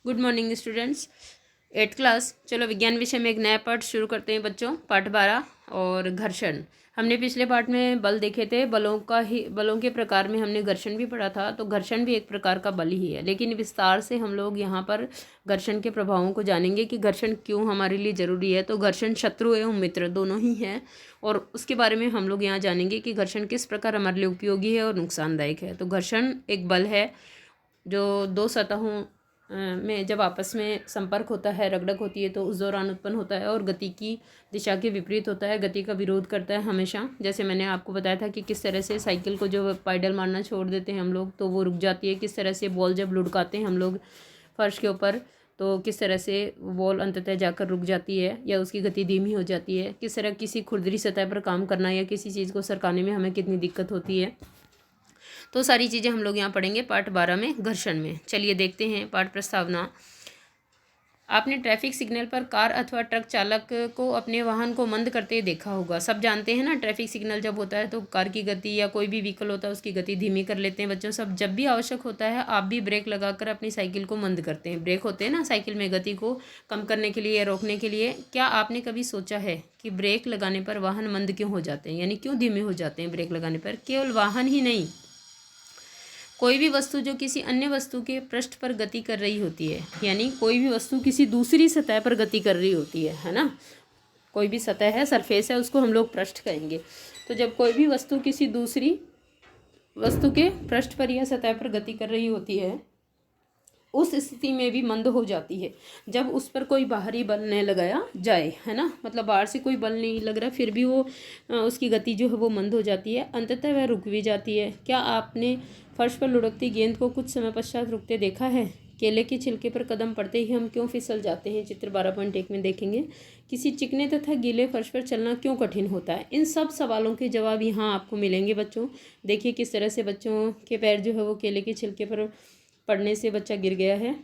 Good morning students. 8th class. चलो विज्ञान विषय में एक नया पाठ शुरू करते हैं बच्चों। पाठ 12 और घर्षण। हमने पिछले पाठ में बल देखे थे, बलों के प्रकार में हमने घर्षण भी पढ़ा था। तो घर्षण भी एक प्रकार का बल ही है, लेकिन विस्तार से हम लोग यहाँ पर घर्षण के प्रभावों को जानेंगे कि घर्षण क्यों हमारे लिए ज़रूरी है। तो घर्षण शत्रु एवं मित्र दोनों ही है, और उसके बारे में हम लोग यहाँ जानेंगे कि घर्षण किस प्रकार हमारे लिए उपयोगी है और नुकसानदायक है। तो घर्षण एक बल है जो दो सतहों में जब आपस में संपर्क होता है, रगड़क होती है, तो उस दौरान उत्पन्न होता है और गति की दिशा के विपरीत होता है, गति का विरोध करता है हमेशा। जैसे मैंने आपको बताया था कि किस तरह से साइकिल को जो पैडल मारना छोड़ देते हैं हम लोग तो वो रुक जाती है, किस तरह से बॉल जब लुढ़काते हैं हम लोग फर्श के ऊपर तो किस तरह से बॉल अंततः जाकर रुक जाती है या उसकी गति धीमी हो जाती है, किस तरह किसी खुरदरी सतह पर काम करना या किसी चीज़ को सरकाने में हमें कितनी दिक्कत होती है। तो सारी चीज़ें हम लोग यहाँ पढ़ेंगे पाठ 12 में, घर्षण में। चलिए देखते हैं पाठ प्रस्तावना। आपने ट्रैफिक सिग्नल पर कार अथवा ट्रक चालक को अपने वाहन को मंद करते देखा होगा। सब जानते हैं ना, ट्रैफिक सिग्नल जब होता है तो कार की गति या कोई भी व्हीकल होता है उसकी गति धीमी कर लेते हैं बच्चों सब। जब भी आवश्यक होता है आप भी ब्रेक लगाकर अपनी साइकिल को मंद करते हैं। ब्रेक होते हैं ना साइकिल में गति को कम करने के लिए या रोकने के लिए। क्या आपने कभी सोचा है कि ब्रेक लगाने पर वाहन मंद क्यों हो जाते हैं, यानी क्यों धीमे हो जाते हैं ब्रेक लगाने पर? केवल वाहन ही नहीं, कोई भी वस्तु जो किसी अन्य वस्तु के पृष्ठ पर गति कर रही होती है, यानी कोई भी वस्तु किसी दूसरी सतह पर गति कर रही होती है ना। कोई भी सतह है, सरफेस है, उसको हम लोग पृष्ठ कहेंगे। तो जब कोई भी वस्तु किसी दूसरी वस्तु के पृष्ठ पर या सतह पर गति कर रही होती है उस स्थिति में भी मंद हो जाती है जब उस पर कोई बाहरी बल न लगाया जाए, है ना। मतलब बाहर से कोई बल नहीं लग रहा फिर भी वो उसकी गति जो है वो मंद हो जाती है, अंततः वह रुक भी जाती है। क्या आपने फर्श पर लुढ़कती गेंद को कुछ समय पश्चात रुकते देखा है? केले के छिलके पर कदम पड़ते ही हम क्यों फिसल जाते हैं? चित्र 12.1 में देखेंगे। किसी चिकने तथा गीले फर्श पर चलना क्यों कठिन होता है? इन सब सवालों के जवाब यहाँ आपको मिलेंगे बच्चों। देखिए किस तरह से बच्चों के पैर जो है वो केले के छिलके पर पढ़ने से बच्चा गिर गया है।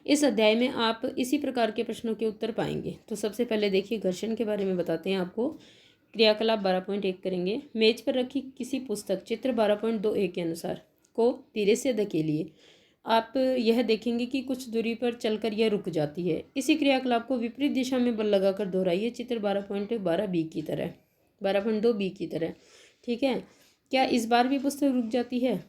इस अध्याय में आप इसी प्रकार के प्रश्नों के उत्तर पाएंगे। तो सबसे पहले देखिए घर्षण के बारे में बताते हैं आपको। क्रियाकलाप 12.1 करेंगे। मेज पर रखी किसी पुस्तक चित्र 12.2 के अनुसार को धीरे से धकेलिए। आप यह देखेंगे कि कुछ दूरी पर चलकर यह रुक जाती है। इसी क्रियाकलाप को विपरीत दिशा में बल लगाकर दोहराइए, चित्र 12.12 की तरह, 12.2 की तरह। ठीक है, क्या इस बार भी पुस्तक रुक जाती है?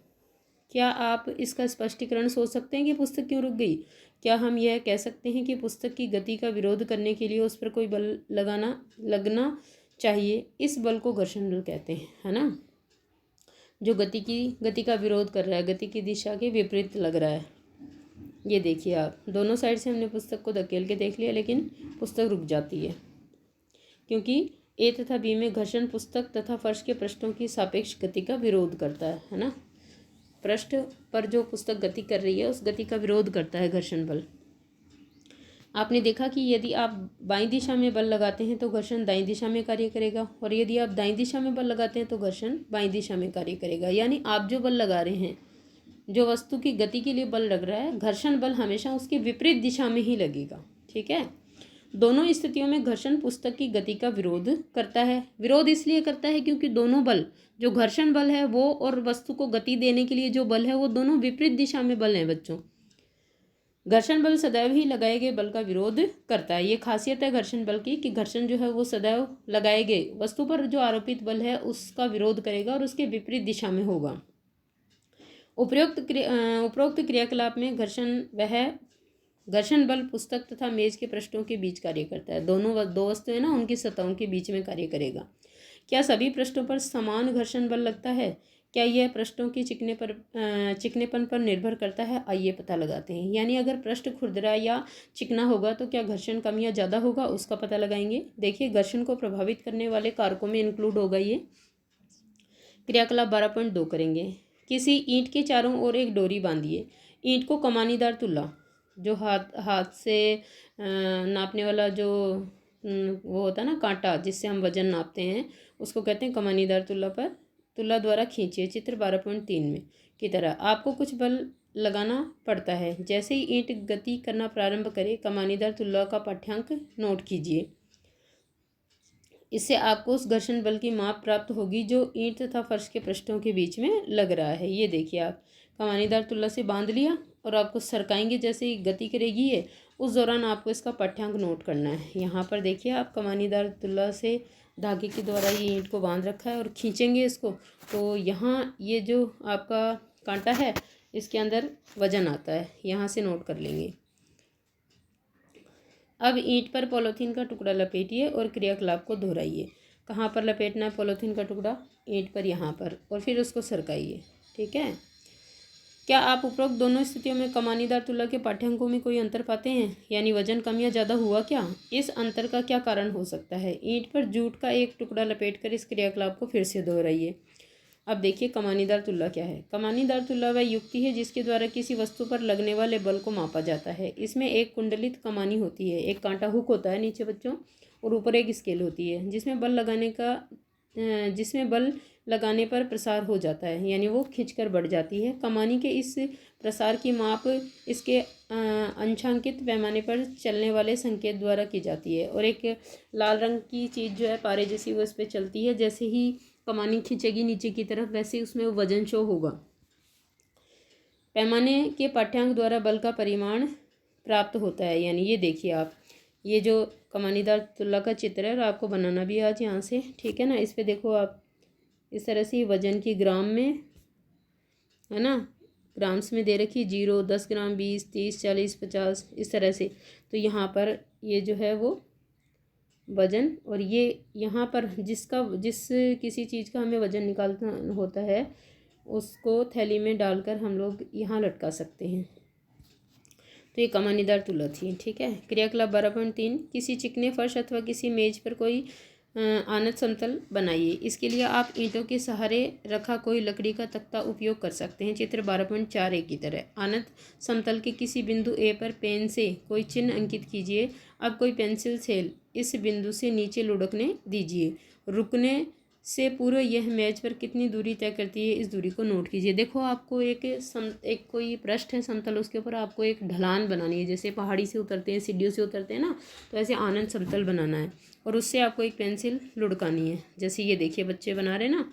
क्या आप इसका स्पष्टीकरण सोच सकते हैं कि पुस्तक क्यों रुक गई? क्या हम यह कह सकते हैं कि पुस्तक की गति का विरोध करने के लिए उस पर कोई बल लगना चाहिए? इस बल को घर्षण बल कहते हैं, है ना, जो गति का विरोध कर रहा है, गति की दिशा के विपरीत लग रहा है। ये देखिए आप, दोनों साइड से हमने पुस्तक को धकेल के देख लिया लेकिन पुस्तक रुक जाती है क्योंकि ए तथा बी में घर्षण पुस्तक तथा फर्श के पृष्ठों की सापेक्ष गति का विरोध करता है ना। पृष्ठ पर जो पुस्तक गति कर रही है उस गति का विरोध करता है घर्षण बल। आपने देखा कि यदि आप बाईं दिशा में बल लगाते हैं तो घर्षण दाईं दिशा में कार्य करेगा, और यदि आप दाईं दिशा में बल लगाते हैं तो घर्षण बाईं दिशा में कार्य करेगा। यानी आप जो बल लगा रहे हैं, जो वस्तु की गति के लिए बल लग रहा है, घर्षण बल हमेशा उसके विपरीत दिशा में ही लगेगा। ठीक है, दोनों स्थितियों में घर्षण पुस्तक की गति का विरोध करता है। विरोध इसलिए करता है क्योंकि दोनों बल, जो घर्षण बल है वो और वस्तु को गति देने के लिए जो बल है वो दोनों विपरीत दिशा में बल हैं बच्चों। घर्षण बल सदैव ही लगाए गए बल का विरोध करता है। ये खासियत है घर्षण बल की कि घर्षण जो है वो सदैव लगाए गए वस्तु पर जो आरोपित बल है उसका विरोध करेगा और उसके विपरीत दिशा में होगा। उपरोक्त क्रियाकलाप में घर्षण बल पुस्तक तथा मेज के पृष्ठों के बीच कार्य करता है। दो वस्तु है ना, उनकी सतहों के बीच में कार्य करेगा। क्या सभी पृष्ठों पर समान घर्षण बल लगता है? क्या यह पृष्ठों की चिकनेपन पर निर्भर करता है? आइए पता लगाते हैं। यानी अगर पृष्ठ खुरदरा या चिकना होगा तो क्या घर्षण कम या ज़्यादा होगा, उसका पता लगाएंगे। देखिए घर्षण को प्रभावित करने वाले कारकों में इंक्लूड होगा ये। क्रियाकलाप 12.2 करेंगे। किसी ईंट के चारों ओर एक डोरी बांधिए। ईंट को कमानीदार तुला, जो हाथ से नापने वाला जो वो होता है ना कांटा जिससे हम वजन नापते हैं, उसको कहते हैं कमानीदार तुला द्वारा खींचिए, चित्र 12.3 में की तरह। आपको कुछ बल लगाना पड़ता है। जैसे ही ईंट गति करना प्रारंभ करे, कमानीदार तुला का पाठ्यांक नोट कीजिए। इससे आपको उस घर्षण बल की माप प्राप्त होगी जो ईंट तथा फर्श के पृष्ठों के बीच में लग रहा है। ये देखिए आप, कमानीदार तुला से बांध लिया और आपको सरकाएंगे, जैसे ही गति करेगी ये, उस दौरान आपको इसका पाठ्यांक नोट करना है। यहाँ पर देखिए आप कमानीदार तुला से धागे के द्वारा ये ईंट को बांध रखा है और खींचेंगे इसको, तो यहाँ ये जो आपका कांटा है इसके अंदर वजन आता है, यहाँ से नोट कर लेंगे। अब ईंट पर पॉलीथीन का टुकड़ा लपेटिए और क्रियाकलाप को दोहराइए। कहाँ पर लपेटना है पॉलीथीन का टुकड़ा? ईंट पर, यहाँ पर, और फिर उसको सरकाइए। ठीक है। क्या आप उपरोक्त दोनों स्थितियों में कमानीदार तुला के पाठ्यांकों में कोई अंतर पाते हैं? यानी वजन कम या ज़्यादा हुआ क्या? इस अंतर का क्या कारण हो सकता है? ईंट पर जूट का एक टुकड़ा लपेटकर इस क्रियाकलाप को फिर से दोहराइए। अब देखिए कमानीदार तुला क्या है। कमानीदार तुला वह युक्ति है जिसके द्वारा किसी वस्तु पर लगने वाले बल को मापा जाता है। इसमें एक कुंडलित कमानी होती है, एक कांटा हुक होता है नीचे बच्चों, और ऊपर एक स्केल होती है जिसमें बल लगाने पर प्रसार हो जाता है, यानी वो खींचकर बढ़ जाती है। कमानी के इस प्रसार की माप इसके अंशांकित पैमाने पर चलने वाले संकेत द्वारा की जाती है। और एक लाल रंग की चीज़ जो है पारे जैसी, वो इस पर चलती है। जैसे ही कमानी खींचेगी नीचे की तरफ, वैसे ही उसमें वजन शो होगा। पैमाने के पाठ्यांक द्वारा बल का परिमाण प्राप्त होता है। यानी ये देखिए आप, ये जो कमानीदार तुला का चित्र है, और आपको बनाना भी आज यहाँ से, ठीक है ना। इस पे देखो आप, इस तरह से वजन की ग्राम में, है ना, ग्राम्स में दे रखी, 0, 10 ग्राम, 20, 30, 40, 50, इस तरह से। तो यहाँ पर ये जो है वो वजन, और ये यहाँ पर जिस किसी चीज़ का हमें वजन निकालना होता है, उसको थैली में डालकर हम लोग यहाँ लटका सकते हैं। तो ये कमानीदार तुला थी। ठीक है। क्रियाकलाप 12.3, किसी चिकने फर्श अथवा किसी मेज पर कोई आनत समतल बनाइए। इसके लिए आप ईंटों के सहारे रखा कोई लकड़ी का तख्ता उपयोग कर सकते हैं। चित्र 12.4 की तरह। आनत समतल के किसी बिंदु ए पर पेन से कोई चिन्ह अंकित कीजिए। अब कोई पेंसिल सेल इस बिंदु से नीचे लुढ़कने दीजिए। रुकने से पूर्व यह मेज पर कितनी दूरी तय करती है, इस दूरी को नोट कीजिए। देखो आपको एक कोई पृष्ठ है समतल, उसके ऊपर आपको एक ढलान बनानी है। जैसे पहाड़ी से उतरते हैं, सीढ़ियों से उतरते हैं ना, तो ऐसे आनंद समतल बनाना है, और उससे आपको एक पेंसिल लुढ़कानी है। जैसे ये देखिए बच्चे बना रहे ना,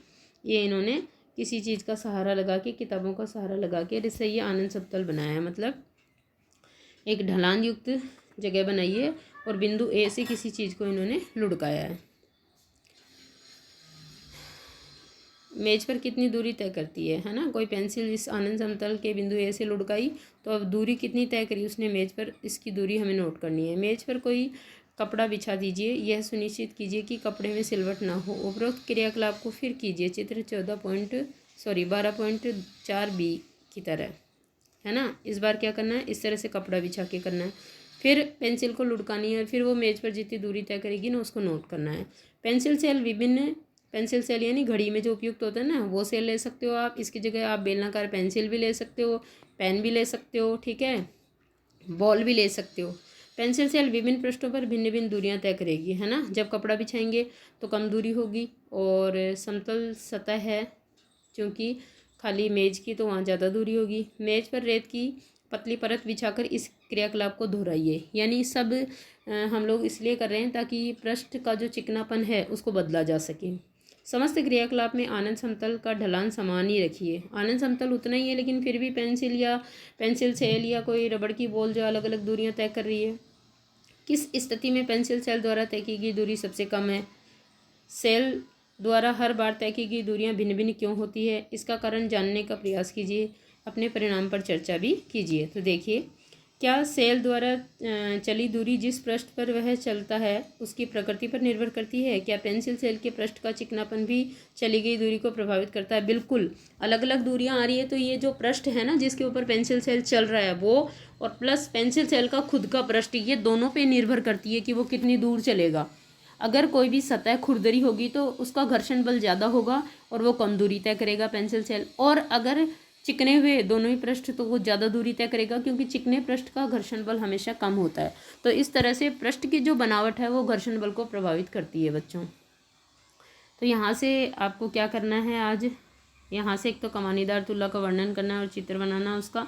ये इन्होंने किसी चीज़ का सहारा लगा के, किताबों का सहारा लगा के, इससे ये आनंद समतल बनाया है। मतलब एक ढलान युक्त जगह बनाई है और बिंदु ए से किसी चीज़ को इन्होंने लुढ़काया है। मेज पर कितनी दूरी तय करती है ना। कोई पेंसिल इस आनंद समतल के बिंदु ए से लुढ़काई, तो अब दूरी कितनी तय करी उसने मेज पर, इसकी दूरी हमें नोट करनी है। मेज पर कोई कपड़ा बिछा दीजिए। यह सुनिश्चित कीजिए कि कपड़े में सिलवट ना हो। उपरोक्त क्रियाकलाप को फिर कीजिए। चित्र 12.4b की तरह, है ना। इस बार क्या करना है, इस तरह से कपड़ा बिछा के करना है। फिर पेंसिल को लुढ़कानी है, और फिर वो मेज पर जितनी दूरी तय करेगी ना, उसको नोट करना है। पेंसिल सेल यानी घड़ी में जो उपयुक्त होता है ना, वो सेल ले सकते हो आप। इसकी जगह आप बेलनाकार पेंसिल भी ले सकते हो, पेन भी ले सकते हो, ठीक है, बॉल भी ले सकते हो। पेंसिल सेल विभिन्न पृष्ठों पर भिन्न भिन्न दूरियां तय करेगी, है ना। जब कपड़ा बिछाएंगे तो कम दूरी होगी, और समतल सतह है क्योंकि खाली मेज की, तो वहाँ ज़्यादा दूरी होगी। मेज पर रेत की पतली परत बिछाकर इस क्रियाकलाप को दोहराइए। यानी सब हम लोग इसलिए कर रहे हैं ताकि पृष्ठ का जो चिकनापन है उसको बदला जा सके। समस्त क्रियाकलाप में आनंद समतल का ढलान समान ही रखिए। आनंद समतल उतना ही है, लेकिन फिर भी पेंसिल सेल या कोई रबड़ की बॉल जो अलग अलग दूरियां तय कर रही है। किस स्थिति में पेंसिल सेल द्वारा तय की गई दूरी सबसे कम है? सेल द्वारा हर बार तय की गई दूरियां भिन्न भिन्न क्यों होती है, इसका कारण जानने का प्रयास कीजिए। अपने परिणाम पर चर्चा भी कीजिए। तो देखिए, क्या सेल द्वारा चली दूरी जिस पृष्ठ पर वह चलता है उसकी प्रकृति पर निर्भर करती है? क्या पेंसिल सेल के पृष्ठ का चिकनापन भी चली गई दूरी को प्रभावित करता है? बिल्कुल। अलग अलग दूरियां आ रही है, तो ये जो पृष्ठ है ना जिसके ऊपर पेंसिल सेल चल रहा है वो, और प्लस पेंसिल सेल का खुद का पृष्ठ, ये दोनों पे निर्भर करती है कि वो कितनी दूर चलेगा। अगर कोई भी सतह खुरदरी होगी तो उसका घर्षण बल ज़्यादा होगा और वो कम दूरी तय करेगा पेंसिल सेल। और अगर चिकने हुए दोनों ही पृष्ठ, तो वो ज़्यादा दूरी तय करेगा, क्योंकि चिकने पृष्ठ का घर्षण बल हमेशा कम होता है। तो इस तरह से पृष्ठ की जो बनावट है वो घर्षण बल को प्रभावित करती है बच्चों। तो यहाँ से आपको क्या करना है आज, यहाँ से एक तो कमानीदार तुला का वर्णन करना है और चित्र बनाना उसका,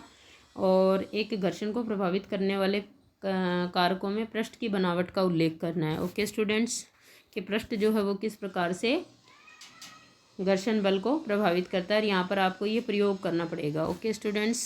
और एक घर्षण को प्रभावित करने वाले कारकों में पृष्ठ की बनावट का उल्लेख करना है। ओके स्टूडेंट्स, कि पृष्ठ जो है वो किस प्रकार से घर्षण बल को प्रभावित करता है, और यहाँ पर आपको ये प्रयोग करना पड़ेगा। Okay students.